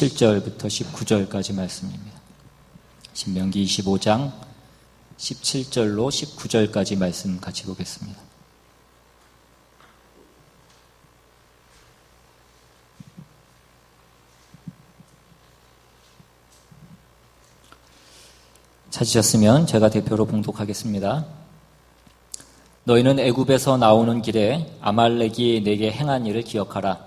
17절부터 19절까지 말씀입니다. 신명기 25장 17절로 19절까지 말씀 같이 보겠습니다. 찾으셨으면 제가 대표로 봉독하겠습니다. 너희는 애굽에서 나오는 길에 아말렉이 내게 행한 일을 기억하라.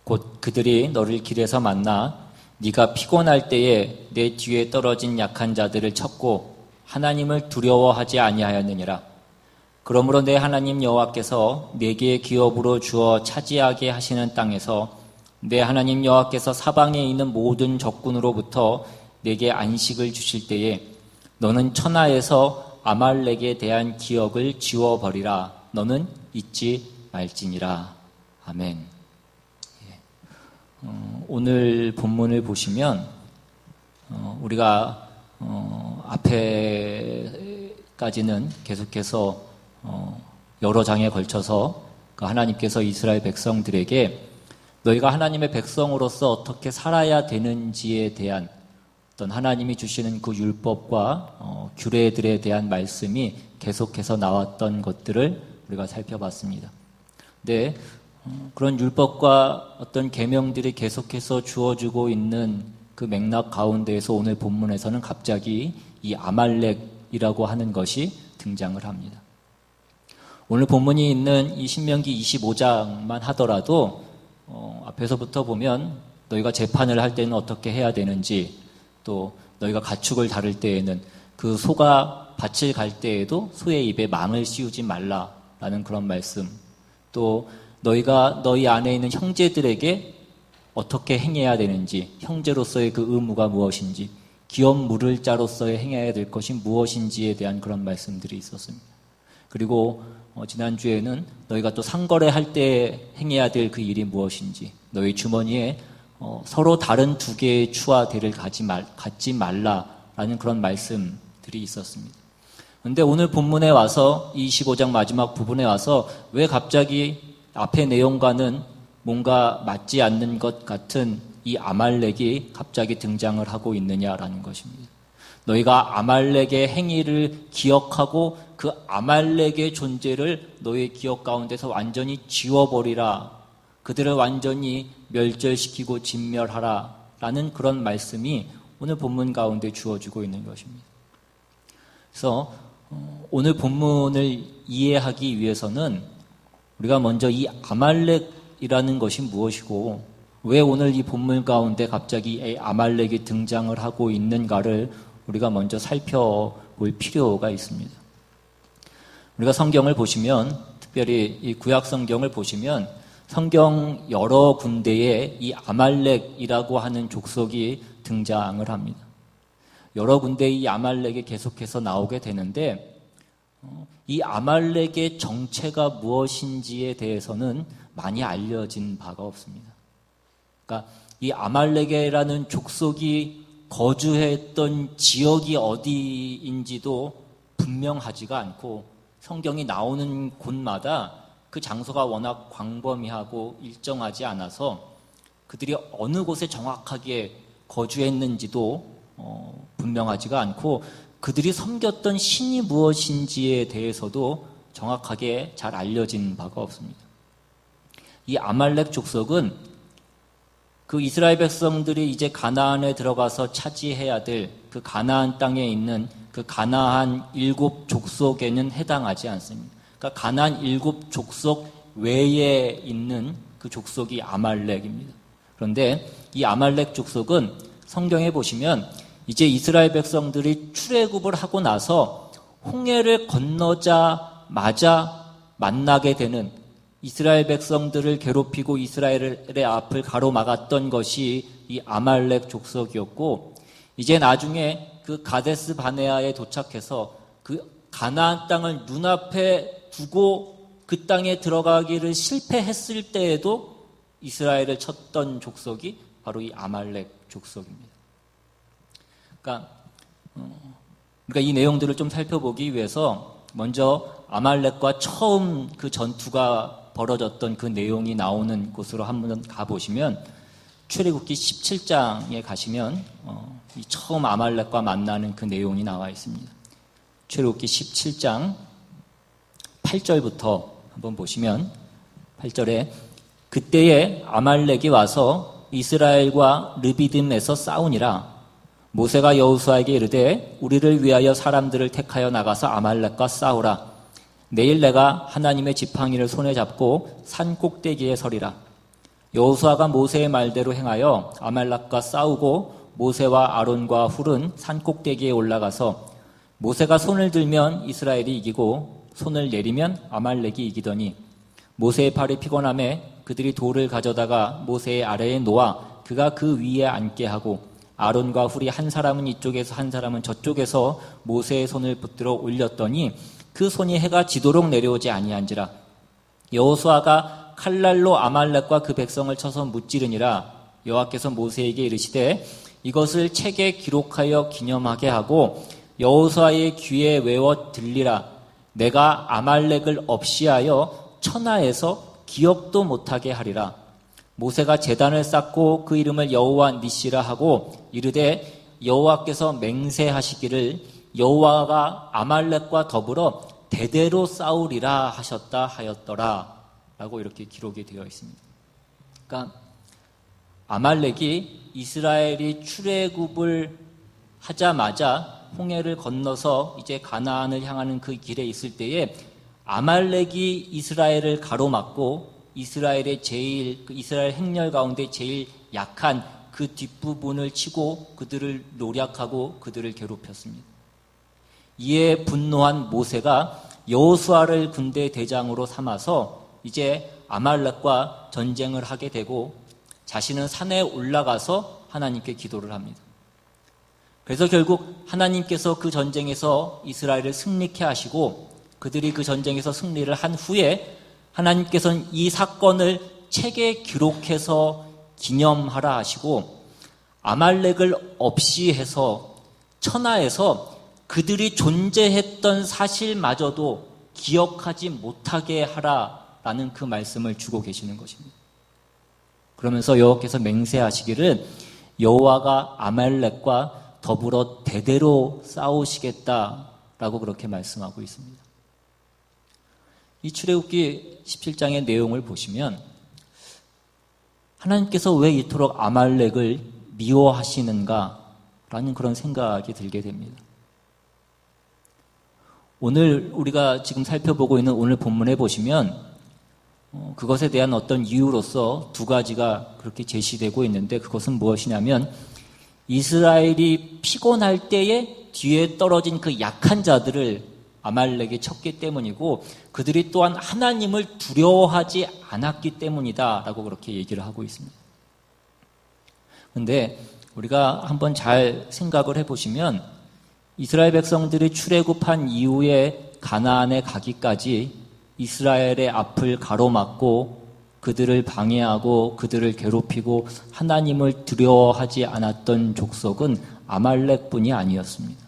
곧 그들이 너를 길에서 만나 네가 피곤할 때에 내 뒤에 떨어진 약한 자들을 쳤고 하나님을 두려워하지 아니하였느니라. 그러므로 내 하나님 여호와께서 내게 기업으로 주어 차지하게 하시는 땅에서 내 하나님 여호와께서 사방에 있는 모든 적군으로부터 내게 안식을 주실 때에 너는 천하에서 아말렉에 대한 기억을 지워버리라. 너는 잊지 말지니라. 아멘. 오늘 본문을 보시면 우리가 앞에까지는 계속해서 여러 장에 걸쳐서 하나님께서 이스라엘 백성들에게 너희가 하나님의 백성으로서 어떻게 살아야 되는지에 대한 어떤 하나님이 주시는 그 율법과 규례들에 대한 말씀이 계속해서 나왔던 것들을 우리가 살펴봤습니다. 근데 그런 율법과 어떤 계명들이 계속해서 주어지고 있는 그 맥락 가운데에서 오늘 본문에서는 갑자기 이 아말렉이라고 하는 것이 등장을 합니다. 오늘 본문이 있는 이 신명기 25장만 하더라도 앞에서부터 보면 너희가 재판을 할 때는 어떻게 해야 되는지, 또 너희가 가축을 다룰 때에는 그 소가 밭을 갈 때에도 소의 입에 망을 씌우지 말라라는 그런 말씀, 또 너희가 너희 안에 있는 형제들에게 어떻게 행해야 되는지, 형제로서의 그 의무가 무엇인지, 기업 물을 자로서의 행해야 될 것이 무엇인지에 대한 그런 말씀들이 있었습니다. 그리고 지난주에는 너희가 또 상거래할 때 행해야 될 그 일이 무엇인지, 너희 주머니에 서로 다른 두 개의 추와 대를 갖지 말라라는 그런 말씀들이 있었습니다. 그런데 오늘 본문에 와서 25장 마지막 부분에 와서 왜 갑자기 앞의 내용과는 뭔가 맞지 않는 것 같은 이 아말렉이 갑자기 등장을 하고 있느냐라는 것입니다. 너희가 아말렉의 행위를 기억하고 그 아말렉의 존재를 너희의 기억 가운데서 완전히 지워버리라. 그들을 완전히 멸절시키고 진멸하라 라는 그런 말씀이 오늘 본문 가운데 주어지고 있는 것입니다. 그래서 오늘 본문을 이해하기 위해서는 우리가 먼저 이 아말렉이라는 것이 무엇이고 왜 오늘 이 본문 가운데 갑자기 이 아말렉이 등장을 하고 있는가를 우리가 먼저 살펴볼 필요가 있습니다. 우리가 성경을 보시면, 특별히 이 구약 성경을 보시면 성경 여러 군데에 이 아말렉이라고 하는 족속이 등장을 합니다. 여러 군데 이 아말렉이 계속해서 나오게 되는데 이 아말렉의 정체가 무엇인지에 대해서는 많이 알려진 바가 없습니다. 그러니까 이 아말렉이라는 족속이 거주했던 지역이 어디인지도 분명하지가 않고 성경이 나오는 곳마다 그 장소가 워낙 광범위하고 일정하지 않아서 그들이 어느 곳에 정확하게 거주했는지도 분명하지가 않고 그들이 섬겼던 신이 무엇인지에 대해서도 정확하게 잘 알려진 바가 없습니다. 이 아말렉 족속은 그 이스라엘 백성들이 이제 가나안에 들어가서 차지해야 될 그 가나안 땅에 있는 그 가나안 7 족속에는 해당하지 않습니다. 그러니까 가나안 7 족속 외에 있는 그 족속이 아말렉입니다. 그런데 이 아말렉 족속은 성경에 보시면 이제 이스라엘 백성들이 출애굽을 하고 나서 홍해를 건너자마자 만나게 되는, 이스라엘 백성들을 괴롭히고 이스라엘의 앞을 가로막았던 것이 이 아말렉 족속이었고, 이제 나중에 그 가데스 바네아에 도착해서 그 가나안 땅을 눈앞에 두고 그 땅에 들어가기를 실패했을 때에도 이스라엘을 쳤던 족속이 바로 이 아말렉 족속입니다. 그러니까 이 내용들을 좀 살펴보기 위해서 먼저 아말렉과 처음 그 전투가 벌어졌던 그 내용이 나오는 곳으로 한번 가보시면 출애굽기 17장에 가시면 이 처음 아말렉과 만나는 그 내용이 나와 있습니다. 출애굽기 17장 8절부터 한번 보시면 8절에 그때에 아말렉이 와서 이스라엘과 르비딤에서 싸우니라. 모세가 여호수아에게 이르되 우리를 위하여 사람들을 택하여 나가서 아말렉과 싸우라. 내일 내가 하나님의 지팡이를 손에 잡고 산 꼭대기에 서리라. 여호수아가 모세의 말대로 행하여 아말렉과 싸우고 모세와 아론과 훌은 산 꼭대기에 올라가서 모세가 손을 들면 이스라엘이 이기고 손을 내리면 아말렉이 이기더니 모세의 팔이 피곤함에 그들이 돌을 가져다가 모세의 아래에 놓아 그가 그 위에 앉게 하고 아론과 훌이 한 사람은 이쪽에서 한 사람은 저쪽에서 모세의 손을 붙들어 올렸더니 그 손이 해가 지도록 내려오지 아니한지라. 여호수아가 칼날로 아말렉과 그 백성을 쳐서 무찌르니라. 여호와께서 모세에게 이르시되 이것을 책에 기록하여 기념하게 하고 여호수아의 귀에 외워 들리라. 내가 아말렉을 없이하여 천하에서 기억도 못하게 하리라. 모세가 제단을 쌓고 그 이름을 여호와 니시라 하고 이르되 여호와께서 맹세하시기를 여호와가 아말렉과 더불어 대대로 싸우리라 하셨다 하였더라 라고 이렇게 기록이 되어 있습니다. 그러니까 아말렉이 이스라엘이 출애굽을 하자마자 홍해를 건너서 이제 가나안을 향하는 그 길에 있을 때에 아말렉이 이스라엘을 가로막고 이스라엘 행렬 가운데 제일 약한 그 뒷부분을 치고 그들을 노략하고 그들을 괴롭혔습니다. 이에 분노한 모세가 여호수아를 군대 대장으로 삼아서 이제 아말렉과 전쟁을 하게 되고 자신은 산에 올라가서 하나님께 기도를 합니다. 그래서 결국 하나님께서 그 전쟁에서 이스라엘을 승리케 하시고 그들이 그 전쟁에서 승리를 한 후에 하나님께서는 이 사건을 책에 기록해서 기념하라 하시고 아말렉을 없이 해서 천하에서 그들이 존재했던 사실마저도 기억하지 못하게 하라라는 그 말씀을 주고 계시는 것입니다. 그러면서 여호와께서 맹세하시기를 여호와가 아말렉과 더불어 대대로 싸우시겠다라고 그렇게 말씀하고 있습니다. 이 출애굽기 17장의 내용을 보시면 하나님께서 왜 이토록 아말렉을 미워하시는가라는 그런 생각이 들게 됩니다. 오늘 우리가 지금 살펴보고 있는 오늘 본문에 보시면 그것에 대한 어떤 이유로서 두 가지가 그렇게 제시되고 있는데 그것은 무엇이냐면 이스라엘이 피곤할 때에 뒤에 떨어진 그 약한 자들을 아말렉이 쳤기 때문이고 그들이 또한 하나님을 두려워하지 않았기 때문이다라고 그렇게 얘기를 하고 있습니다. 그런데 우리가 한번 잘 생각을 해보시면 이스라엘 백성들이 출애굽한 이후에 가나안에 가기까지 이스라엘의 앞을 가로막고 그들을 방해하고 그들을 괴롭히고 하나님을 두려워하지 않았던 족속은 아말렉뿐이 아니었습니다.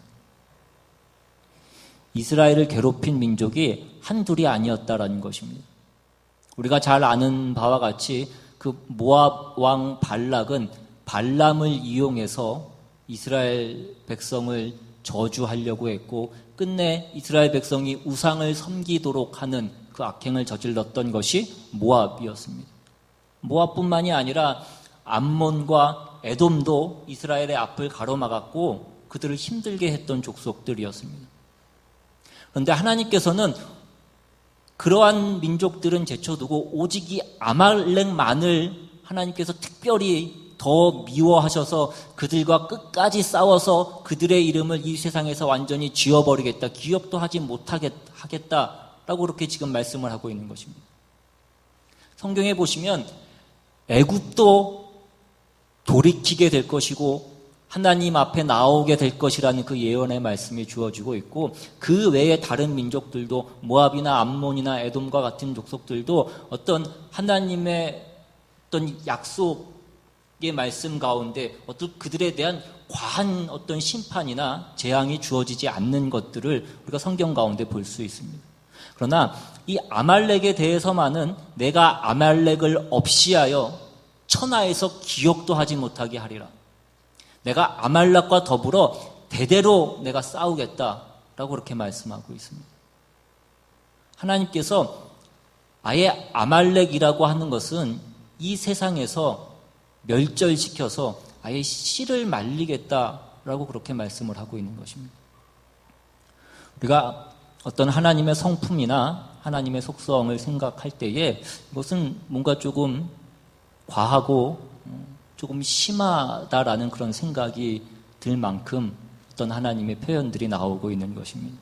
이스라엘을 괴롭힌 민족이 한둘이 아니었다라는 것입니다. 우리가 잘 아는 바와 같이 그 모압 왕 발락은 발람을 이용해서 이스라엘 백성을 저주하려고 했고 끝내 이스라엘 백성이 우상을 섬기도록 하는 그 악행을 저질렀던 것이 모압이었습니다. 모압뿐만이 아니라 암몬과 에돔도 이스라엘의 앞을 가로막았고 그들을 힘들게 했던 족속들이었습니다. 그런데 하나님께서는 그러한 민족들은 제쳐두고 오직 이 아말렉만을 하나님께서 특별히 더 미워하셔서 그들과 끝까지 싸워서 그들의 이름을 이 세상에서 완전히 지워버리겠다, 기억도 하지 못하겠다라고 그렇게 지금 말씀을 하고 있는 것입니다. 성경에 보시면 애굽도 돌이키게 될 것이고 하나님 앞에 나오게 될 것이라는 그 예언의 말씀이 주어지고 있고 그 외에 다른 민족들도 모압이나 암몬이나 에돔과 같은 족속들도 어떤 하나님의 어떤 약속의 말씀 가운데 어떤 그들에 대한 과한 어떤 심판이나 재앙이 주어지지 않는 것들을 우리가 성경 가운데 볼 수 있습니다. 그러나 이 아말렉에 대해서만은 내가 아말렉을 없이하여 천하에서 기억도 하지 못하게 하리라. 내가 아말렉과 더불어 대대로 내가 싸우겠다라고 그렇게 말씀하고 있습니다. 하나님께서 아예 아말렉이라고 하는 것은 이 세상에서 멸절시켜서 아예 씨를 말리겠다라고 그렇게 말씀을 하고 있는 것입니다. 우리가 어떤 하나님의 성품이나 하나님의 속성을 생각할 때에 이것은 뭔가 조금 과하고 조금 심하다라는 그런 생각이 들 만큼 어떤 하나님의 표현들이 나오고 있는 것입니다.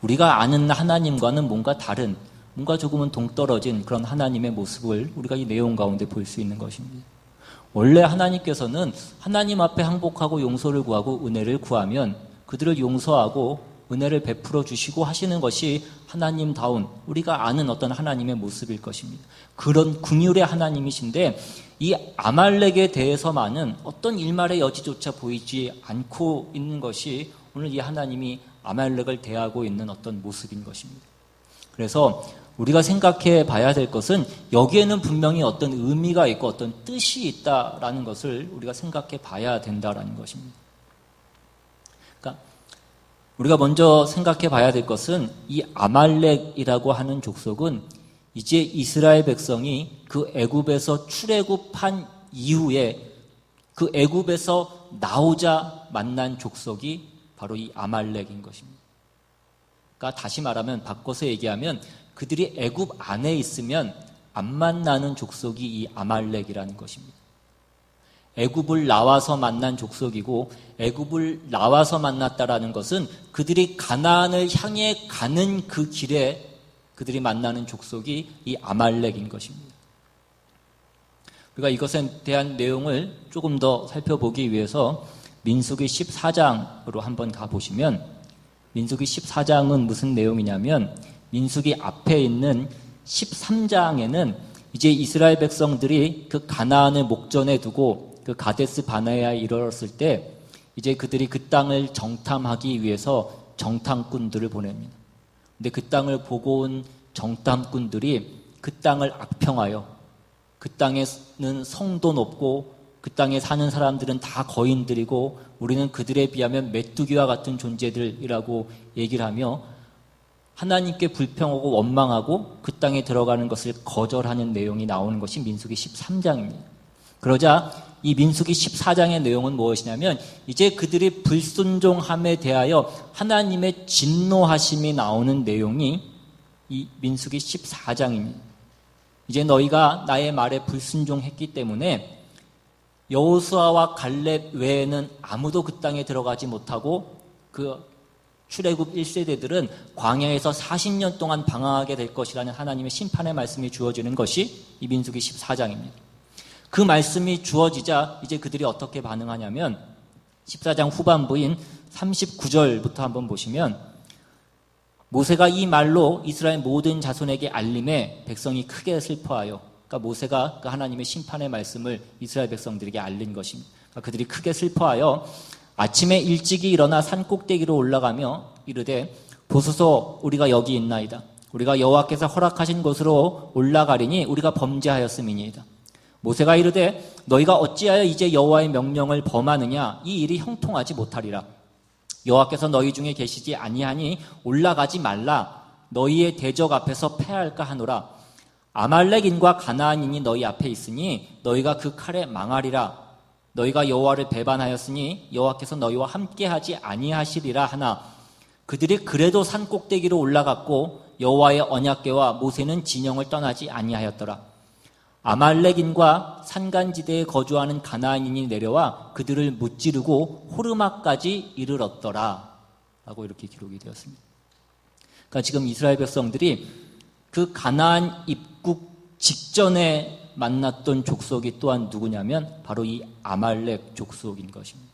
우리가 아는 하나님과는 뭔가 다른, 뭔가 조금은 동떨어진 그런 하나님의 모습을 우리가 이 내용 가운데 볼 수 있는 것입니다. 원래 하나님께서는 하나님 앞에 항복하고 용서를 구하고 은혜를 구하면 그들을 용서하고 은혜를 베풀어 주시고 하시는 것이 하나님다운 우리가 아는 어떤 하나님의 모습일 것입니다. 그런 긍휼의 하나님이신데 이 아말렉에 대해서만은 어떤 일말의 여지조차 보이지 않고 있는 것이 오늘 이 하나님이 아말렉을 대하고 있는 어떤 모습인 것입니다. 그래서 우리가 생각해 봐야 될 것은 여기에는 분명히 어떤 의미가 있고 어떤 뜻이 있다라는 것을 우리가 생각해 봐야 된다라는 것입니다. 그러니까 우리가 먼저 생각해 봐야 될 것은 이 아말렉이라고 하는 족속은 이제 이스라엘 백성이 그 애굽에서 출애굽한 이후에 그 애굽에서 나오자 만난 족속이 바로 이 아말렉인 것입니다. 그러니까 다시 말하면 바꿔서 얘기하면 그들이 애굽 안에 있으면 안 만나는 족속이 이 아말렉이라는 것입니다. 애굽을 나와서 만난 족속이고 애굽을 나와서 만났다라는 것은 그들이 가나안을 향해 가는 그 길에 그들이 만나는 족속이 이 아말렉인 것입니다. 우리가 이것에 대한 내용을 조금 더 살펴보기 위해서 민수기 14장으로 한번 가보시면 민수기 14장은 무슨 내용이냐면 민수기 앞에 있는 13장에는 이제 이스라엘 백성들이 그 가나안을 목전에 두고 그 가데스 바네아에 이르렀을 때 이제 그들이 그 땅을 정탐하기 위해서 정탐꾼들을 보냅니다. 근데 그 땅을 보고 온 정탐꾼들이 그 땅을 악평하여 그 땅에는 성도 높고 그 땅에 사는 사람들은 다 거인들이고 우리는 그들에 비하면 메뚜기와 같은 존재들이라고 얘기를 하며 하나님께 불평하고 원망하고 그 땅에 들어가는 것을 거절하는 내용이 나오는 것이 민수기 13장입니다. 그러자 이 민수기 14장의 내용은 무엇이냐면 이제 그들이 불순종함에 대하여 하나님의 진노하심이 나오는 내용이 이 민수기 14장입니다. 이제 너희가 나의 말에 불순종했기 때문에 여호수아와 갈렙 외에는 아무도 그 땅에 들어가지 못하고 그 출애굽 1세대들은 광야에서 40년 동안 방황하게 될 것이라는 하나님의 심판의 말씀이 주어지는 것이 이 민수기 14장입니다. 그 말씀이 주어지자 이제 그들이 어떻게 반응하냐면 14장 후반부인 39절부터 한번 보시면 모세가 이 말로 이스라엘 모든 자손에게 알림해 백성이 크게 슬퍼하여 그러니까 모세가 그 하나님의 심판의 말씀을 이스라엘 백성들에게 알린 것입니다. 그러니까 그들이 크게 슬퍼하여 아침에 일찍이 일어나 산 꼭대기로 올라가며 이르되 보소서 우리가 여기 있나이다. 우리가 여호와께서 허락하신 곳으로 올라가리니 우리가 범죄하였음이니이다. 모세가 이르되 너희가 어찌하여 이제 여호와의 명령을 범하느냐 이 일이 형통하지 못하리라. 여호와께서 너희 중에 계시지 아니하니 올라가지 말라. 너희의 대적 앞에서 패할까 하노라. 아말렉인과 가나안인이 너희 앞에 있으니 너희가 그 칼에 망하리라. 너희가 여호와를 배반하였으니 여호와께서 너희와 함께하지 아니하시리라 하나 그들이 그래도 산 꼭대기로 올라갔고 여호와의 언약궤와 모세는 진영을 떠나지 아니하였더라. 아말렉인과 산간지대에 거주하는 가나안인이 내려와 그들을 무찌르고 호르마까지 이르렀더라 라고 이렇게 기록이 되었습니다. 그러니까 지금 이스라엘 백성들이 그 가나안 입국 직전에 만났던 족속이 또한 누구냐면 바로 이 아말렉 족속인 것입니다.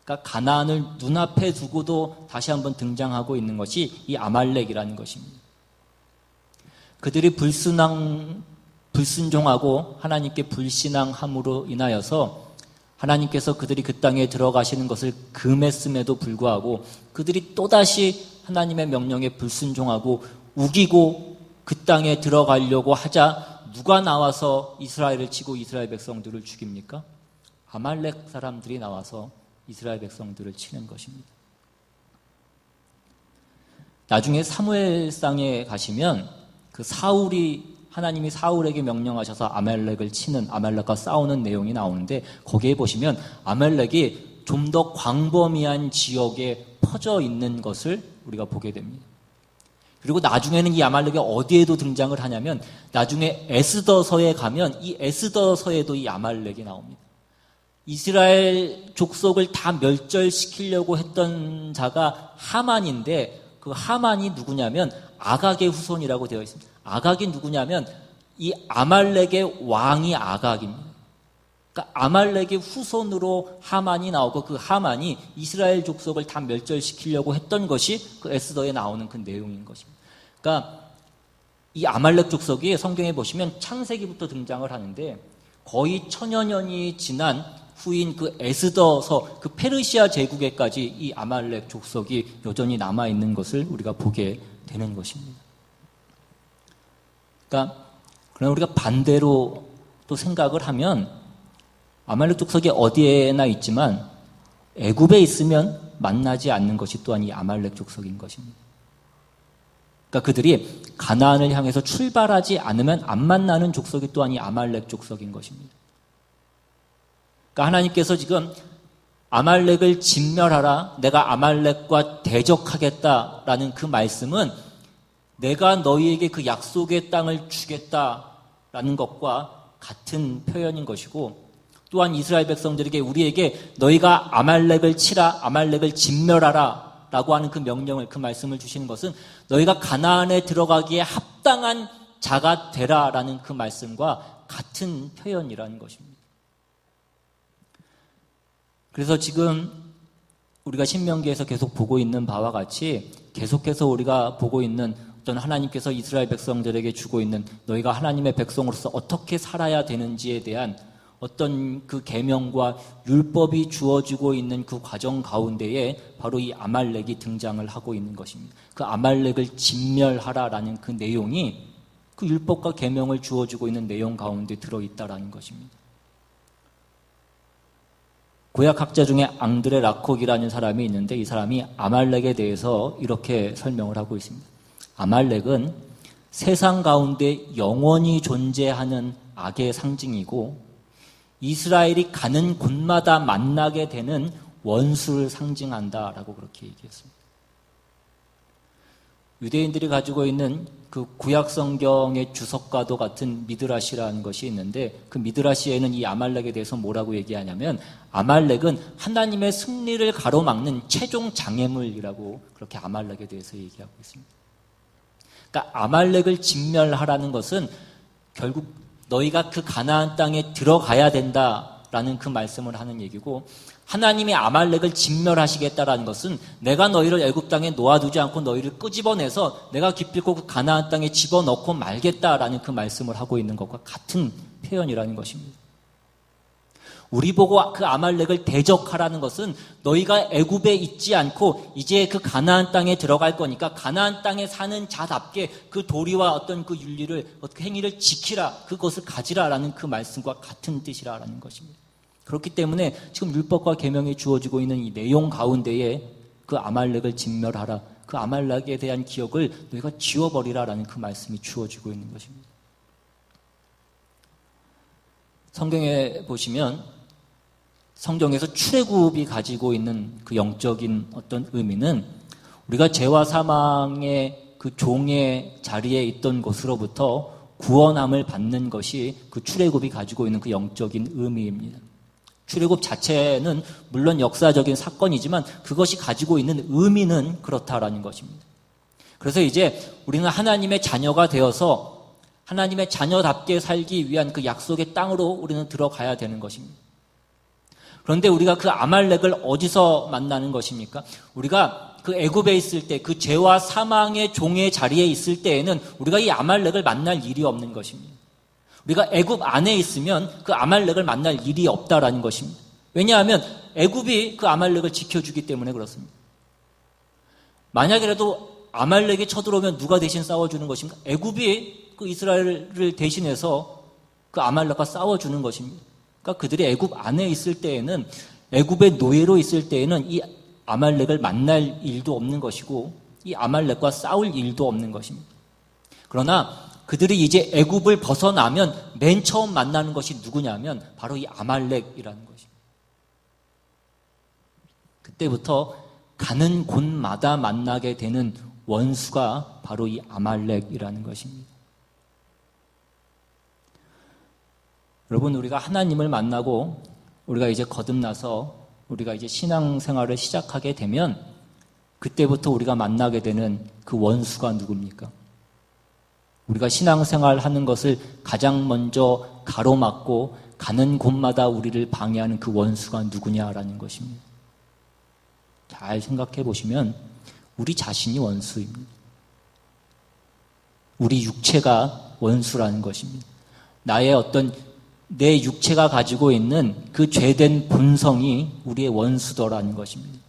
그러니까 가나안을 눈앞에 두고도 다시 한번 등장하고 있는 것이 이 아말렉이라는 것입니다. 그들이 불순종하고 하나님께 불신앙함으로 인하여서 하나님께서 그들이 그 땅에 들어가시는 것을 금했음에도 불구하고 그들이 또다시 하나님의 명령에 불순종하고 우기고 그 땅에 들어가려고 하자 누가 나와서 이스라엘을 치고 이스라엘 백성들을 죽입니까? 아말렉 사람들이 나와서 이스라엘 백성들을 치는 것입니다. 나중에 사무엘상에 가시면 그 하나님이 사울에게 명령하셔서 아말렉을 치는, 아말렉과 싸우는 내용이 나오는데, 거기에 보시면 아말렉이 좀 더 광범위한 지역에 퍼져 있는 것을 우리가 보게 됩니다. 그리고 나중에는 이 아말렉이 어디에도 등장을 하냐면, 나중에 에스더서에 가면 이 에스더서에도 이 아말렉이 나옵니다. 이스라엘 족속을 다 멸절시키려고 했던 자가 하만인데, 그 하만이 누구냐면 아각의 후손이라고 되어 있습니다. 아각이 누구냐면 이 아말렉의 왕이 아각입니다. 그러니까 아말렉의 후손으로 하만이 나오고, 그 하만이 이스라엘 족속을 다 멸절시키려고 했던 것이 그 에스더에 나오는 그 내용인 것입니다. 그러니까 이 아말렉 족속이 성경에 보시면 창세기부터 등장을 하는데, 거의 1000여 년이 지난 후인 그 에스더서, 그 페르시아 제국에까지 이 아말렉 족속이 여전히 남아있는 것을 우리가 보게 되는 것입니다. 그러나 우리가 반대로 또 생각을 하면, 아말렉 족속이 어디에나 있지만 애굽에 있으면 만나지 않는 것이 또한 이 아말렉 족속인 것입니다. 그러니까 그들이 가나안을 향해서 출발하지 않으면 안 만나는 족속이 또한 이 아말렉 족속인 것입니다. 그러니까 하나님께서 지금 아말렉을 진멸하라, 내가 아말렉과 대적하겠다라는 그 말씀은 내가 너희에게 그 약속의 땅을 주겠다라는 것과 같은 표현인 것이고, 또한 이스라엘 백성들에게, 우리에게 너희가 아말렉을 치라, 아말렉을 진멸하라 라고 하는 그 명령을, 그 말씀을 주시는 것은 너희가 가나안에 들어가기에 합당한 자가 되라라는 그 말씀과 같은 표현이라는 것입니다. 그래서 지금 우리가 신명기에서 계속 보고 있는 바와 같이, 계속해서 우리가 보고 있는 어떤 하나님께서 이스라엘 백성들에게 주고 있는, 너희가 하나님의 백성으로서 어떻게 살아야 되는지에 대한 어떤 그 계명과 율법이 주어지고 있는 그 과정 가운데에 바로 이 아말렉이 등장을 하고 있는 것입니다. 그 아말렉을 진멸하라라는 그 내용이 그 율법과 계명을 주어지고 있는 내용 가운데 들어있다라는 것입니다. 구약학자 중에 앙드레 라콕이라는 사람이 있는데, 이 사람이 아말렉에 대해서 이렇게 설명을 하고 있습니다. 아말렉은 세상 가운데 영원히 존재하는 악의 상징이고, 이스라엘이 가는 곳마다 만나게 되는 원수를 상징한다라고 그렇게 얘기했습니다. 유대인들이 가지고 있는 그 구약 성경의 주석과도 같은 미드라시라는 것이 있는데, 그 미드라시에는 이 아말렉에 대해서 뭐라고 얘기하냐면, 아말렉은 하나님의 승리를 가로막는 최종 장애물이라고 그렇게 아말렉에 대해서 얘기하고 있습니다. 그러니까 아말렉을 진멸하라는 것은 결국 너희가 그 가나안 땅에 들어가야 된다라는 그 말씀을 하는 얘기고, 하나님이 아말렉을 진멸하시겠다라는 것은 내가 너희를 애굽 땅에 놓아두지 않고 너희를 끄집어내서 내가 기필코 그 가나안 땅에 집어넣고 말겠다라는 그 말씀을 하고 있는 것과 같은 표현이라는 것입니다. 우리 보고 그 아말렉을 대적하라는 것은 너희가 애굽에 있지 않고 이제 그 가나안 땅에 들어갈 거니까 가나안 땅에 사는 자답게 그 도리와 어떤 그 윤리를, 어떻게 행위를 지키라, 그것을 가지라라는 그 말씀과 같은 뜻이라는 것입니다. 그렇기 때문에 지금 율법과 계명이 주어지고 있는 이 내용 가운데에 그 아말렉을 진멸하라, 그 아말렉에 대한 기억을 너희가 지워버리라라는 그 말씀이 주어지고 있는 것입니다. 성경에 보시면 성경에서 출애굽이 가지고 있는 그 영적인 어떤 의미는, 우리가 죄와 사망의 그 종의 자리에 있던 곳으로부터 구원함을 받는 것이 그 출애굽이 가지고 있는 그 영적인 의미입니다. 출애굽 자체는 물론 역사적인 사건이지만 그것이 가지고 있는 의미는 그렇다라는 것입니다. 그래서 이제 우리는 하나님의 자녀가 되어서 하나님의 자녀답게 살기 위한 그 약속의 땅으로 우리는 들어가야 되는 것입니다. 그런데 우리가 그 아말렉을 어디서 만나는 것입니까? 우리가 그 애굽에 있을 때, 그 죄와 사망의 종의 자리에 있을 때에는 우리가 이 아말렉을 만날 일이 없는 것입니다. 우리가 애굽 안에 있으면 그 아말렉을 만날 일이 없다라는 것입니다. 왜냐하면 애굽이 그 아말렉을 지켜주기 때문에 그렇습니다. 만약이라도 아말렉이 쳐들어오면 누가 대신 싸워주는 것입니까? 애굽이 그 이스라엘을 대신해서 그 아말렉과 싸워주는 것입니다. 그러니까 그들이 애굽 안에 있을 때에는, 애굽의 노예로 있을 때에는 이 아말렉을 만날 일도 없는 것이고 이 아말렉과 싸울 일도 없는 것입니다. 그러나 그들이 이제 애굽을 벗어나면 맨 처음 만나는 것이 누구냐면 바로 이 아말렉이라는 것입니다. 그때부터 가는 곳마다 만나게 되는 원수가 바로 이 아말렉이라는 것입니다. 여러분, 우리가 하나님을 만나고 우리가 이제 거듭나서 우리가 이제 신앙생활을 시작하게 되면 그때부터 우리가 만나게 되는 그 원수가 누굽니까? 우리가 신앙생활 하는 것을 가장 먼저 가로막고 가는 곳마다 우리를 방해하는 그 원수가 누구냐라는 것입니다. 잘 생각해 보시면 우리 자신이 원수입니다. 우리 육체가 원수라는 것입니다. 나의 어떤 내 육체가 가지고 있는 그 죄된 본성이 우리의 원수더라는 것입니다.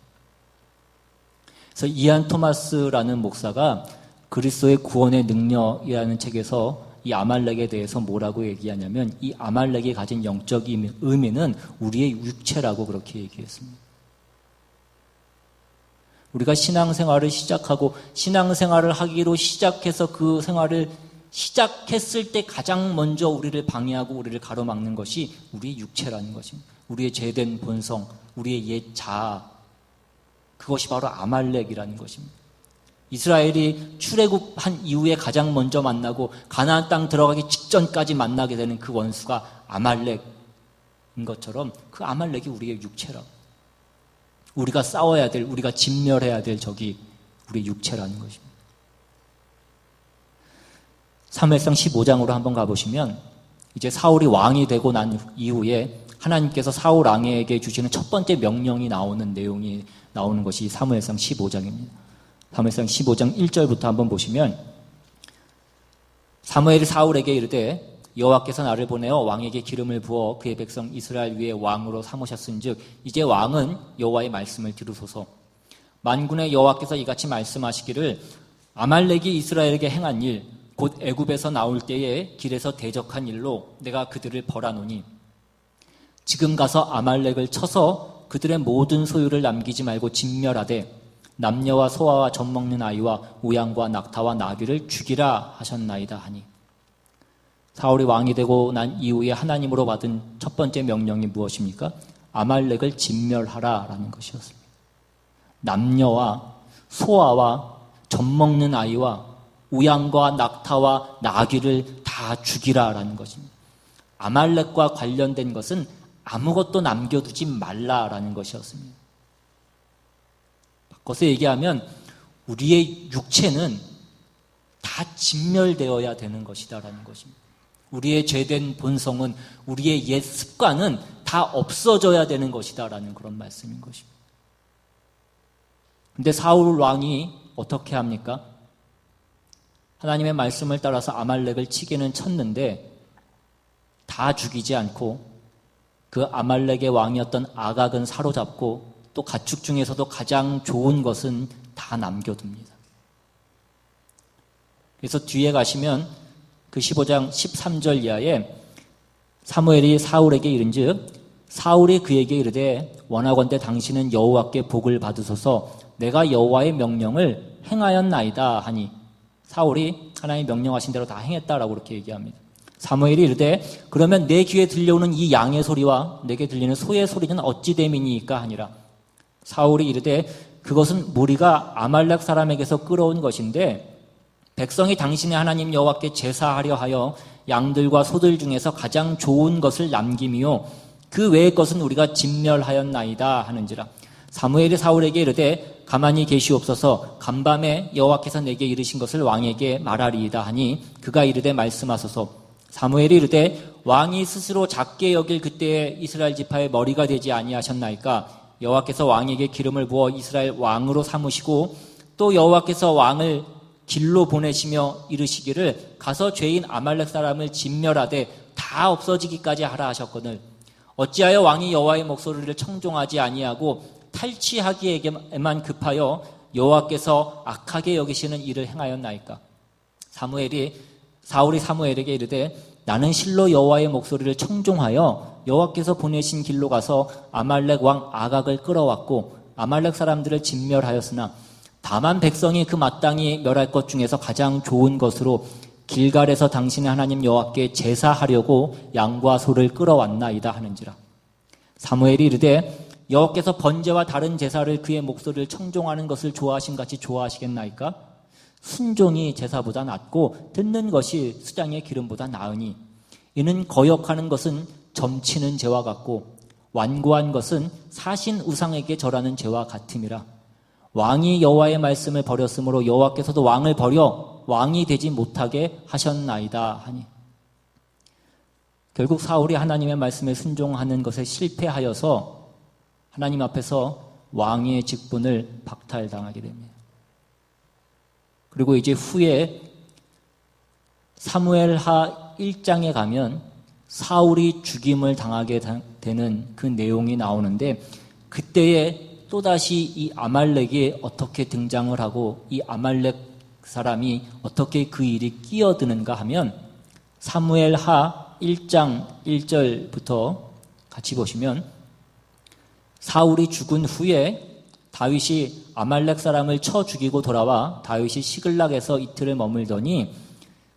그래서 이안 토마스라는 목사가 그리스도의 구원의 능력이라는 책에서 이 아말렉에 대해서 뭐라고 얘기하냐면 이 아말렉이 가진 영적 의미는 우리의 육체라고 그렇게 얘기했습니다. 우리가 신앙생활을 시작하고 신앙생활을 하기로 시작해서 그 생활을 시작했을 때 가장 먼저 우리를 방해하고 우리를 가로막는 것이 우리의 육체라는 것입니다. 우리의 죄된 본성, 우리의 옛 자아, 그것이 바로 아말렉이라는 것입니다. 이스라엘이 출애굽한 이후에 가장 먼저 만나고 가나안 땅 들어가기 직전까지 만나게 되는 그 원수가 아말렉인 것처럼 그 아말렉이 우리의 육체라고. 우리가 싸워야 될, 우리가 진멸해야 될 적이 우리의 육체라는 것입니다. 사무엘상 15장으로 한번 가보시면 이제 사울이 왕이 되고 난 이후에 하나님께서 사울 왕에게 주시는 첫 번째 명령이 나오는 내용이 나오는 것이 사무엘상 15장입니다. 사무엘상 15장 1절부터 한번 보시면 사무엘이 사울에게 이르되 여호와께서 나를 보내어 왕에게 기름을 부어 그의 백성 이스라엘 위에 왕으로 삼으셨은즉 이제 왕은 여호와의 말씀을 들으소서. 만군의 여호와께서 이같이 말씀하시기를 아말렉이 이스라엘에게 행한 일 곧 애굽에서 나올 때에 길에서 대적한 일로 내가 그들을 벌하노니 지금 가서 아말렉을 쳐서 그들의 모든 소유를 남기지 말고 진멸하되 남녀와 소아와 젖먹는 아이와 우양과 낙타와 나귀를 죽이라 하셨나이다 하니. 사울이 왕이 되고 난 이후에 하나님으로 받은 첫 번째 명령이 무엇입니까? 아말렉을 진멸하라라는 것이었습니다. 남녀와 소아와 젖먹는 아이와 우양과 낙타와 나귀를 다 죽이라라는 것입니다. 아말렉과 관련된 것은 아무것도 남겨두지 말라라는 것이었습니다. 바꿔서 얘기하면 우리의 육체는 다 진멸되어야 되는 것이다라는 것입니다. 우리의 죄된 본성은, 우리의 옛 습관은 다 없어져야 되는 것이다라는 그런 말씀인 것입니다. 근데 사울 왕이 어떻게 합니까? 하나님의 말씀을 따라서 아말렉을 치기는 쳤는데 다 죽이지 않고 그 아말렉의 왕이었던 아각은 사로잡고 또 가축 중에서도 가장 좋은 것은 다 남겨둡니다. 그래서 뒤에 가시면 그 15장 13절 이하에 사무엘이 사울에게 이른즉 사울이 그에게 이르되 원하건대 당신은 여호와께 복을 받으소서 내가 여호와의 명령을 행하였나이다 하니 사울이 하나님 명령하신 대로 다 행했다라고 그렇게 얘기합니다. 사무엘이 이르되 그러면 내 귀에 들려오는 이 양의 소리와 내게 들리는 소의 소리는 어찌 됨이니까 하니라. 사울이 이르되 그것은 무리가 아말렉 사람에게서 끌어온 것인데 백성이 당신의 하나님 여호와께 제사하려 하여 양들과 소들 중에서 가장 좋은 것을 남김이요 그 외의 것은 우리가 진멸하였나이다 하는지라. 사무엘이 사울에게 이르되 가만히 계시옵소서 간밤에 여호와께서 내게 이르신 것을 왕에게 말하리이다 하니 그가 이르되 말씀하소서. 사무엘이 이르되 왕이 스스로 작게 여길 그때에 이스라엘 지파의 머리가 되지 아니하셨나이까. 여호와께서 왕에게 기름을 부어 이스라엘 왕으로 삼으시고 또 여호와께서 왕을 길로 보내시며 이르시기를 가서 죄인 아말렉 사람을 진멸하되 다 없어지기까지 하라 하셨거늘 어찌하여 왕이 여호와의 목소리를 청종하지 아니하고 탈취하기에만 급하여 여호와께서 악하게 여기시는 일을 행하였나이까. 사무엘이 사울이 사무엘에게 이르되 나는 실로 여호와의 목소리를 청종하여 여호와께서 보내신 길로 가서 아말렉 왕 아각을 끌어왔고 아말렉 사람들을 진멸하였으나 다만 백성이 그 마땅히 멸할 것 중에서 가장 좋은 것으로 길갈에서 당신의 하나님 여호와께 제사하려고 양과 소를 끌어왔나이다 하는지라. 사무엘이 이르되 여호와께서 번제와 다른 제사를 그의 목소리를 청종하는 것을 좋아하신 같이 좋아하시겠나이까? 순종이 제사보다 낫고 듣는 것이 수장의 기름보다 나으니 이는 거역하는 것은 점치는 죄와 같고 완고한 것은 사신 우상에게 절하는 죄와 같음이라. 왕이 여호와의 말씀을 버렸으므로 여호와께서도 왕을 버려 왕이 되지 못하게 하셨나이다 하니. 결국 사울이 하나님의 말씀에 순종하는 것에 실패하여서 하나님 앞에서 왕의 직분을 박탈당하게 됩니다. 그리고 이제 후에 사무엘하 1장에 가면 사울이 죽임을 당하게 되는 그 내용이 나오는데, 그때에 또다시 이 아말렉이 어떻게 등장을 하고 이 아말렉 사람이 어떻게 그 일이 끼어드는가 하면 사무엘하 1장 1절부터 같이 보시면, 사울이 죽은 후에 다윗이 아말렉 사람을 쳐 죽이고 돌아와 다윗이 시글락에서 이틀을 머물더니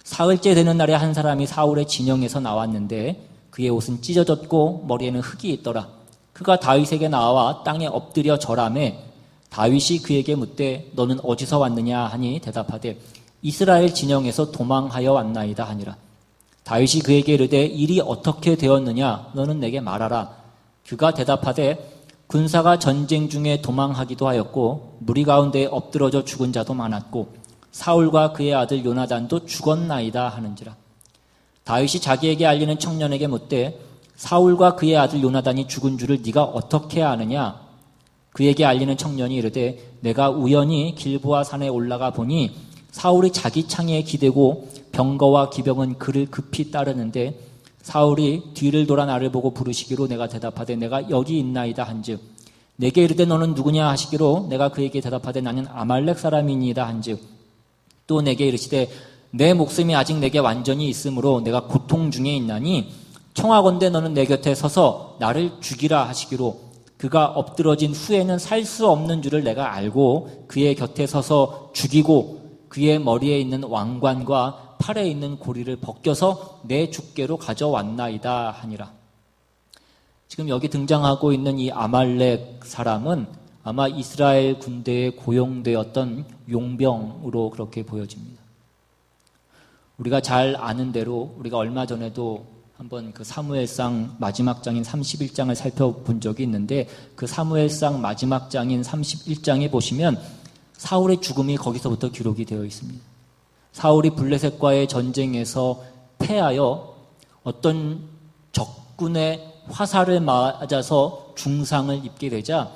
사흘째 되는 날에 한 사람이 사울의 진영에서 나왔는데 그의 옷은 찢어졌고 머리에는 흙이 있더라. 그가 다윗에게 나와 땅에 엎드려 절하매 다윗이 그에게 묻되 너는 어디서 왔느냐 하니 대답하되 이스라엘 진영에서 도망하여 왔나이다 하니라. 다윗이 그에게 이르되 일이 어떻게 되었느냐 너는 내게 말하라. 그가 대답하되 군사가 전쟁 중에 도망하기도 하였고 무리 가운데 엎드러져 죽은 자도 많았고 사울과 그의 아들 요나단도 죽었나이다 하는지라. 다윗이 자기에게 알리는 청년에게 묻되 사울과 그의 아들 요나단이 죽은 줄을 네가 어떻게 아느냐? 그에게 알리는 청년이 이르되 내가 우연히 길보아 산에 올라가 보니 사울이 자기 창에 기대고 병거와 기병은 그를 급히 따르는데 사울이 뒤를 돌아 나를 보고 부르시기로 내가 대답하되 내가 여기 있나이다 한즉 내게 이르되 너는 누구냐 하시기로 내가 그에게 대답하되 나는 아말렉 사람이니이다 한즉 또 내게 이르시되 내 목숨이 아직 내게 완전히 있으므로 내가 고통 중에 있나니 청하건대 너는 내 곁에 서서 나를 죽이라 하시기로 그가 엎드러진 후에는 살 수 없는 줄을 내가 알고 그의 곁에 서서 죽이고 그의 머리에 있는 왕관과 팔에 있는 고리를 벗겨서 내 주께로 가져왔나이다 하니라. 지금 여기 등장하고 있는 이 아말렉 사람은 아마 이스라엘 군대에 고용되었던 용병으로 그렇게 보여집니다. 우리가 잘 아는 대로 우리가 얼마 전에도 한번 그 사무엘상 마지막 장인 31장을 살펴본 적이 있는데 그 사무엘상 마지막 장인 31장에 보시면 사울의 죽음이 거기서부터 기록이 되어 있습니다. 사울이 블레셋과의 전쟁에서 패하여 어떤 적군의 화살을 맞아서 중상을 입게 되자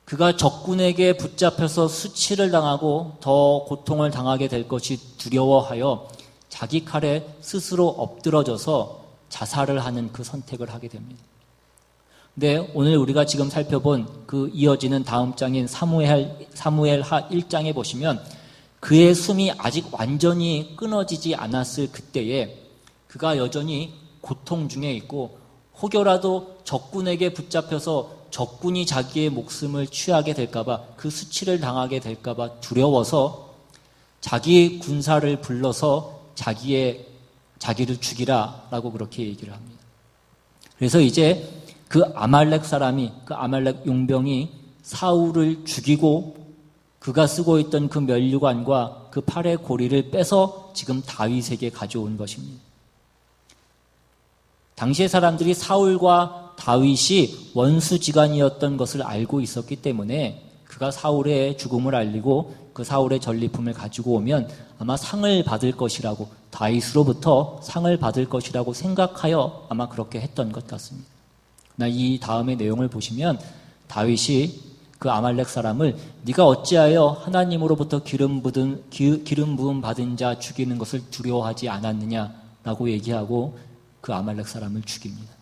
그가 적군에게 붙잡혀서 수치를 당하고 더 고통을 당하게 될 것이 두려워하여 자기 칼에 스스로 엎드러져서 자살을 하는 그 선택을 하게 됩니다. 근데 오늘 우리가 지금 살펴본 그 이어지는 다음 장인 사무엘하 1장에 보시면 그의 숨이 아직 완전히 끊어지지 않았을 그때에 그가 여전히 고통 중에 있고 혹여라도 적군에게 붙잡혀서 적군이 자기의 목숨을 취하게 될까봐 그 수치를 당하게 될까봐 두려워서 자기 군사를 불러서 자기를 죽이라라고 그렇게 얘기를 합니다. 그래서 이제 그 아말렉 사람이 그 아말렉 용병이 사울을 죽이고 그가 쓰고 있던 그 면류관과 그 팔의 고리를 빼서 지금 다윗에게 가져온 것입니다. 당시의 사람들이 사울과 다윗이 원수지간이었던 것을 알고 있었기 때문에 그가 사울의 죽음을 알리고 그 사울의 전리품을 가지고 오면 아마 상을 받을 것이라고 다윗으로부터 상을 받을 것이라고 생각하여 아마 그렇게 했던 것 같습니다. 그러나 이 다음의 내용을 보시면 다윗이 그 아말렉 사람을 네가 어찌하여 하나님으로부터 기름 부음 받은 자 죽이는 것을 두려워하지 않았느냐라고 얘기하고 그 아말렉 사람을 죽입니다.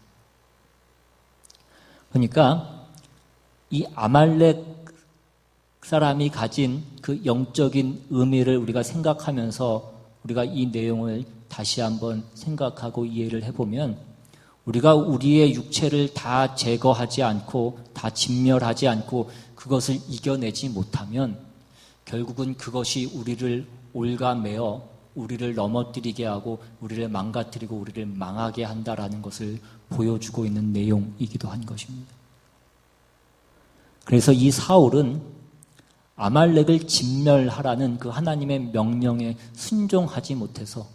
그러니까 이 아말렉 사람이 가진 그 영적인 의미를 우리가 생각하면서 우리가 이 내용을 다시 한번 생각하고 이해를 해보면 우리가 우리의 육체를 다 제거하지 않고 다 진멸하지 않고 그것을 이겨내지 못하면 결국은 그것이 우리를 올가매어 우리를 넘어뜨리게 하고 우리를 망가뜨리고 우리를 망하게 한다라는 것을 보여주고 있는 내용이기도 한 것입니다. 그래서 이 사울은 아말렉을 진멸하라는 그 하나님의 명령에 순종하지 못해서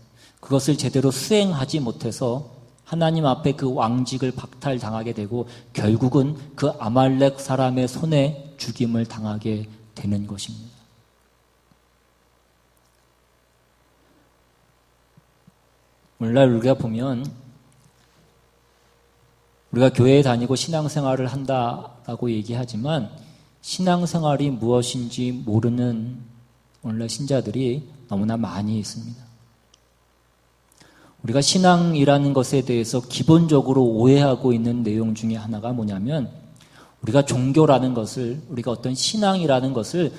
그것을 제대로 수행하지 못해서 하나님 앞에 그 왕직을 박탈당하게 되고 결국은 그 아말렉 사람의 손에 죽임을 당하게 되는 것입니다. 오늘날 우리가 보면 우리가 교회에 다니고 신앙생활을 한다라고 얘기하지만 신앙생활이 무엇인지 모르는 오늘날 신자들이 너무나 많이 있습니다. 우리가 신앙이라는 것에 대해서 기본적으로 오해하고 있는 내용 중에 하나가 뭐냐면 우리가 종교라는 것을 우리가 어떤 신앙이라는 것을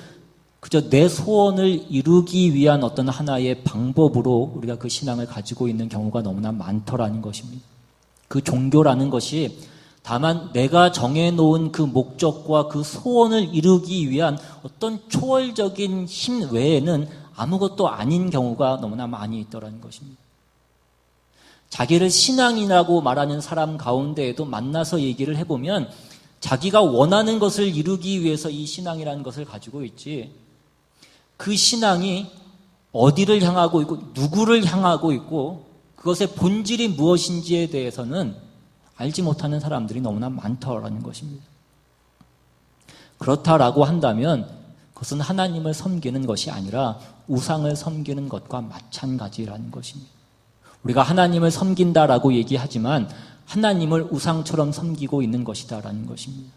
그저 내 소원을 이루기 위한 어떤 하나의 방법으로 우리가 그 신앙을 가지고 있는 경우가 너무나 많더라는 것입니다. 그 종교라는 것이 다만 내가 정해놓은 그 목적과 그 소원을 이루기 위한 어떤 초월적인 힘 외에는 아무것도 아닌 경우가 너무나 많이 있더라는 것입니다. 자기를 신앙이라고 말하는 사람 가운데에도 만나서 얘기를 해보면 자기가 원하는 것을 이루기 위해서 이 신앙이라는 것을 가지고 있지 그 신앙이 어디를 향하고 있고 누구를 향하고 있고 그것의 본질이 무엇인지에 대해서는 알지 못하는 사람들이 너무나 많다라는 것입니다. 그렇다라고 한다면 그것은 하나님을 섬기는 것이 아니라 우상을 섬기는 것과 마찬가지라는 것입니다. 우리가 하나님을 섬긴다라고 얘기하지만 하나님을 우상처럼 섬기고 있는 것이다라는 것입니다.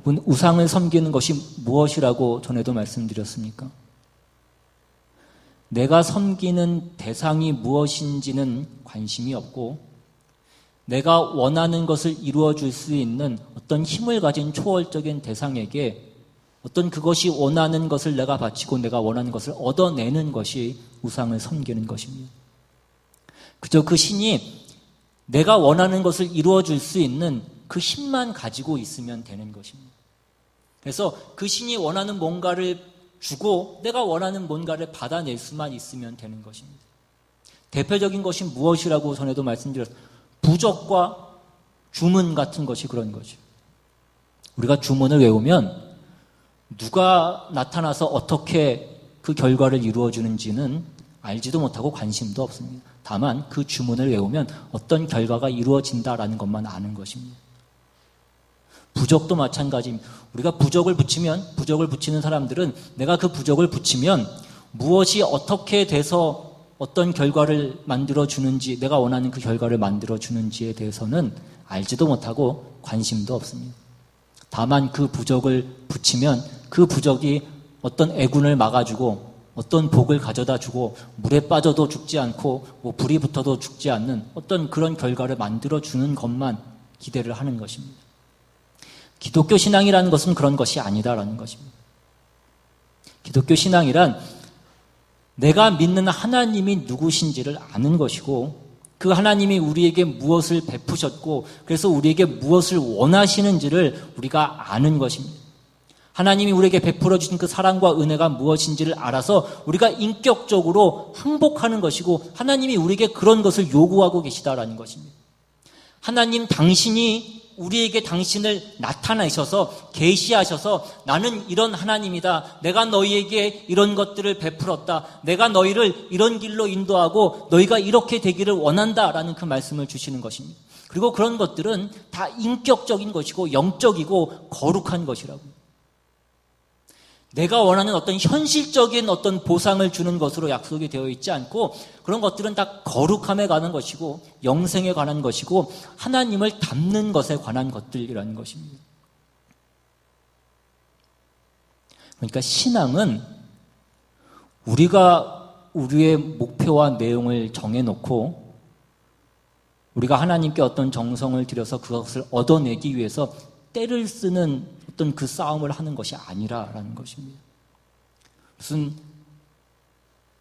우상을 섬기는 것이 무엇이라고 전에도 말씀드렸습니까? 내가 섬기는 대상이 무엇인지는 관심이 없고 내가 원하는 것을 이루어 줄 수 있는 어떤 힘을 가진 초월적인 대상에게 어떤 그것이 원하는 것을 내가 바치고 내가 원하는 것을 얻어내는 것이 우상을 섬기는 것입니다. 그저 그 신이 내가 원하는 것을 이루어 줄 수 있는 그 힘만 가지고 있으면 되는 것입니다. 그래서 그 신이 원하는 뭔가를 주고 내가 원하는 뭔가를 받아낼 수만 있으면 되는 것입니다. 대표적인 것이 무엇이라고 전에도 말씀드렸습니다. 부적과 주문 같은 것이 그런 거죠. 우리가 주문을 외우면 누가 나타나서 어떻게 그 결과를 이루어주는지는 알지도 못하고 관심도 없습니다. 다만 그 주문을 외우면 어떤 결과가 이루어진다라는 것만 아는 것입니다. 부적도 마찬가지입니다. 우리가 부적을 붙이는 사람들은 내가 그 부적을 붙이면 무엇이 어떻게 돼서 어떤 결과를 만들어주는지, 내가 원하는 그 결과를 만들어주는지에 대해서는 알지도 못하고 관심도 없습니다. 다만 그 부적을 붙이면 그 부적이 어떤 애군을 막아주고 어떤 복을 가져다 주고 물에 빠져도 죽지 않고 불이 붙어도 죽지 않는 어떤 그런 결과를 만들어주는 것만 기대를 하는 것입니다. 기독교 신앙이라는 것은 그런 것이 아니다라는 것입니다. 기독교 신앙이란 내가 믿는 하나님이 누구신지를 아는 것이고 그 하나님이 우리에게 무엇을 베푸셨고 그래서 우리에게 무엇을 원하시는지를 우리가 아는 것입니다. 하나님이 우리에게 베풀어 주신 그 사랑과 은혜가 무엇인지를 알아서 우리가 인격적으로 항복하는 것이고 하나님이 우리에게 그런 것을 요구하고 계시다라는 것입니다. 하나님 당신이 우리에게 당신을 나타내셔서 계시하셔서 나는 이런 하나님이다. 내가 너희에게 이런 것들을 베풀었다. 내가 너희를 이런 길로 인도하고 너희가 이렇게 되기를 원한다라는 그 말씀을 주시는 것입니다. 그리고 그런 것들은 다 인격적인 것이고 영적이고 거룩한 것이라고. 내가 원하는 어떤 현실적인 어떤 보상을 주는 것으로 약속이 되어 있지 않고 그런 것들은 다 거룩함에 관한 것이고 영생에 관한 것이고 하나님을 닮는 것에 관한 것들이라는 것입니다. 그러니까 신앙은 우리가 우리의 목표와 내용을 정해놓고 우리가 하나님께 어떤 정성을 들여서 그것을 얻어내기 위해서 때를 쓰는 어떤 그 싸움을 하는 것이 아니라라는 것입니다. 무슨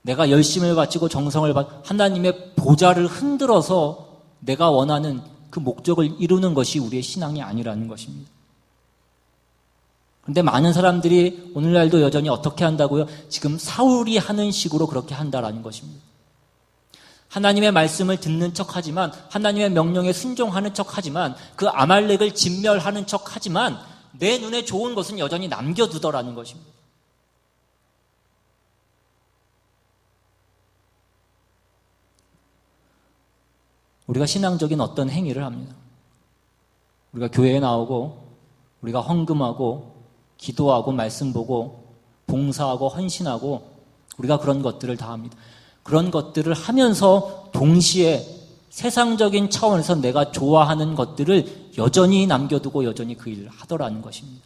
내가 열심을 바치고 정성을 하나님의 보좌를 흔들어서 내가 원하는 그 목적을 이루는 것이 우리의 신앙이 아니라는 것입니다. 그런데 많은 사람들이 오늘날도 여전히 어떻게 한다고요? 지금 사울이 하는 식으로 그렇게 한다라는 것입니다. 하나님의 말씀을 듣는 척하지만, 하나님의 명령에 순종하는 척하지만, 그 아말렉을 진멸하는 척하지만 내 눈에 좋은 것은 여전히 남겨두더라는 것입니다. 우리가 신앙적인 어떤 행위를 합니다. 우리가 교회에 나오고, 우리가 헌금하고, 기도하고, 말씀 보고, 봉사하고, 헌신하고, 우리가 그런 것들을 다 합니다. 그런 것들을 하면서 동시에 세상적인 차원에서 내가 좋아하는 것들을 여전히 남겨두고 여전히 그 일을 하더라는 것입니다.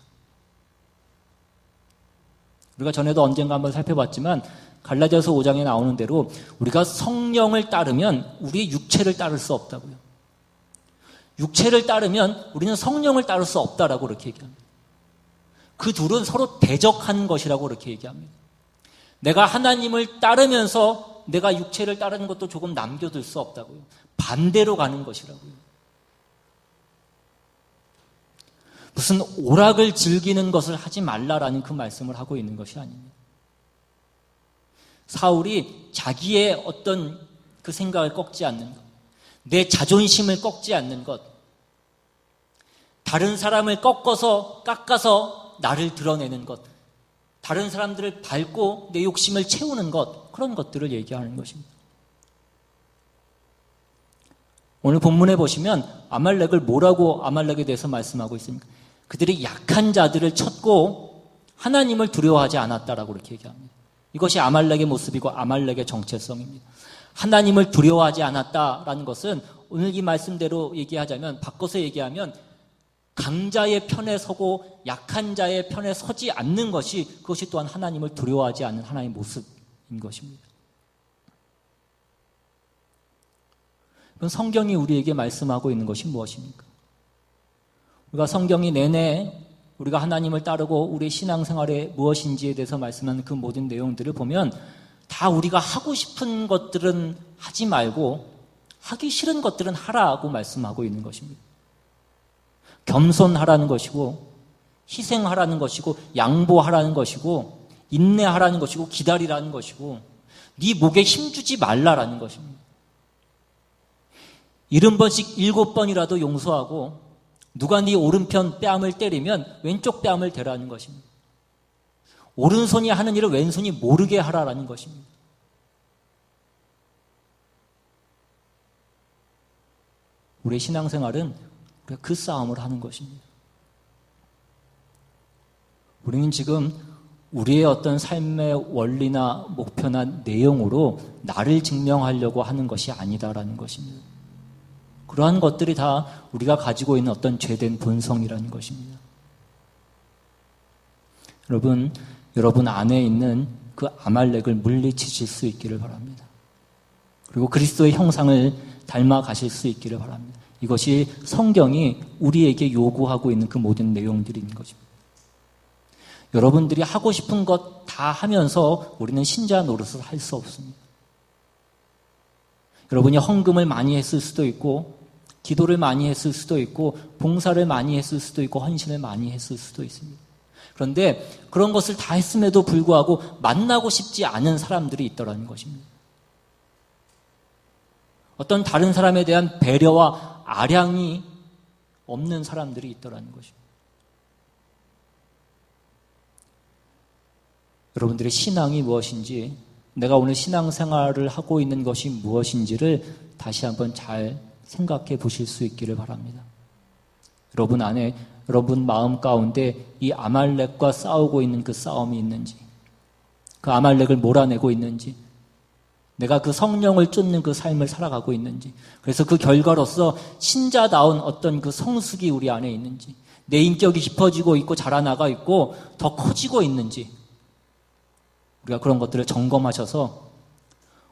우리가 전에도 언젠가 한번 살펴봤지만 갈라디아서 5장에 나오는 대로 우리가 성령을 따르면 우리의 육체를 따를 수 없다고요. 육체를 따르면 우리는 성령을 따를 수 없다라고 그렇게 얘기합니다. 그 둘은 서로 대적하는 것이라고 그렇게 얘기합니다. 내가 하나님을 따르면서 내가 육체를 따르는 것도 조금 남겨둘 수 없다고요. 반대로 가는 것이라고요. 무슨 오락을 즐기는 것을 하지 말라라는 그 말씀을 하고 있는 것이 아닙니다. 사울이 자기의 어떤 그 생각을 꺾지 않는 것, 내 자존심을 꺾지 않는 것, 다른 사람을 깎아서 나를 드러내는 것, 다른 사람들을 밟고 내 욕심을 채우는 것, 그런 것들을 얘기하는 것입니다. 오늘 본문에 보시면 아말렉을 뭐라고 아말렉에 대해서 말씀하고 있습니까? 그들이 약한 자들을 쳤고 하나님을 두려워하지 않았다라고 이렇게 얘기합니다. 이것이 아말렉의 모습이고 아말렉의 정체성입니다. 하나님을 두려워하지 않았다라는 것은 오늘 이 말씀대로 얘기하자면, 바꿔서 얘기하면 강자의 편에 서고 약한 자의 편에 서지 않는 것이, 그것이 또한 하나님을 두려워하지 않는 하나님의 모습인 것입니다. 그럼 성경이 우리에게 말씀하고 있는 것이 무엇입니까? 우리가 성경이 내내 우리가 하나님을 따르고 우리의 신앙생활에 무엇인지에 대해서 말씀하는 그 모든 내용들을 보면 다 우리가 하고 싶은 것들은 하지 말고 하기 싫은 것들은 하라고 말씀하고 있는 것입니다. 겸손하라는 것이고, 희생하라는 것이고, 양보하라는 것이고, 인내하라는 것이고, 기다리라는 것이고, 네 목에 힘주지 말라라는 것입니다. 70번씩 7번이라도 용서하고, 누가 네 오른편 뺨을 때리면 왼쪽 뺨을 대라는 것입니다. 오른손이 하는 일을 왼손이 모르게 하라라는 것입니다. 우리의 신앙생활은 그 싸움을 하는 것입니다. 우리는 지금 우리의 어떤 삶의 원리나 목표나 내용으로 나를 증명하려고 하는 것이 아니다라는 것입니다. 그러한 것들이 다 우리가 가지고 있는 어떤 죄된 본성이라는 것입니다. 여러분 안에 있는 그 아말렉을 물리치실 수 있기를 바랍니다. 그리고 그리스도의 형상을 닮아 가실 수 있기를 바랍니다. 이것이 성경이 우리에게 요구하고 있는 그 모든 내용들인 것입니다. 여러분들이 하고 싶은 것 다 하면서 우리는 신자 노릇을 할 수 없습니다. 여러분이 헌금을 많이 했을 수도 있고, 기도를 많이 했을 수도 있고, 봉사를 많이 했을 수도 있고, 헌신을 많이 했을 수도 있습니다. 그런데 그런 것을 다 했음에도 불구하고 만나고 싶지 않은 사람들이 있더라는 것입니다. 어떤 다른 사람에 대한 배려와 아량이 없는 사람들이 있더라는 것입니다. 여러분들의 신앙이 무엇인지, 내가 오늘 신앙생활을 하고 있는 것이 무엇인지를 다시 한번 잘 생각해 보실 수 있기를 바랍니다. 여러분 안에, 여러분 마음 가운데 이 아말렉과 싸우고 있는 그 싸움이 있는지, 그 아말렉을 몰아내고 있는지, 내가 그 성령을 쫓는 그 삶을 살아가고 있는지, 그래서 그 결과로서 신자다운 어떤 그 성숙이 우리 안에 있는지, 내 인격이 깊어지고 있고 자라나가 있고 더 커지고 있는지, 우리가 그런 것들을 점검하셔서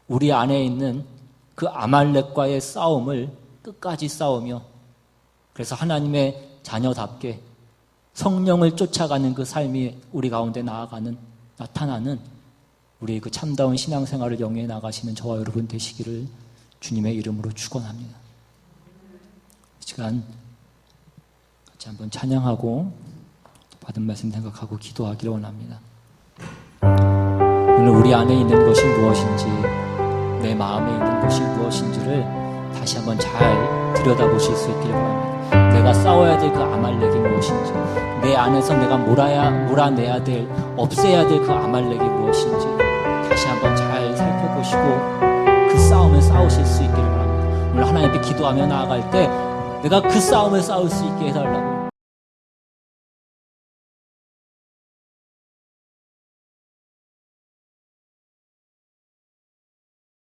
우리 안에 있는 그 아말렉과의 싸움을 끝까지 싸우며, 그래서 하나님의 자녀답게 성령을 쫓아가는 그 삶이 우리 가운데 나타나는 우리의 그 참다운 신앙생활을 영위해 나가시는 저와 여러분 되시기를 주님의 이름으로 축원합니다. 이 시간 같이 한번 찬양하고 받은 말씀 생각하고 기도하기를 원합니다. 오늘 우리 안에 있는 것이 무엇인지, 내 마음에 있는 것이 무엇인지를 다시 한번 잘 들여다보실 수 있기를 바랍니다. 내가 싸워야 될 그 아말렉이 무엇인지, 내 안에서 내가 몰아내야 될, 없애야 될 그 아말렉이 무엇인지 다시 한번 잘 살펴보시고 그 싸움을 싸우실 수 있기를 바랍니다. 오늘 하나님 앞에 기도하며 나아갈 때 내가 그 싸움을 싸울 수 있게 해달라고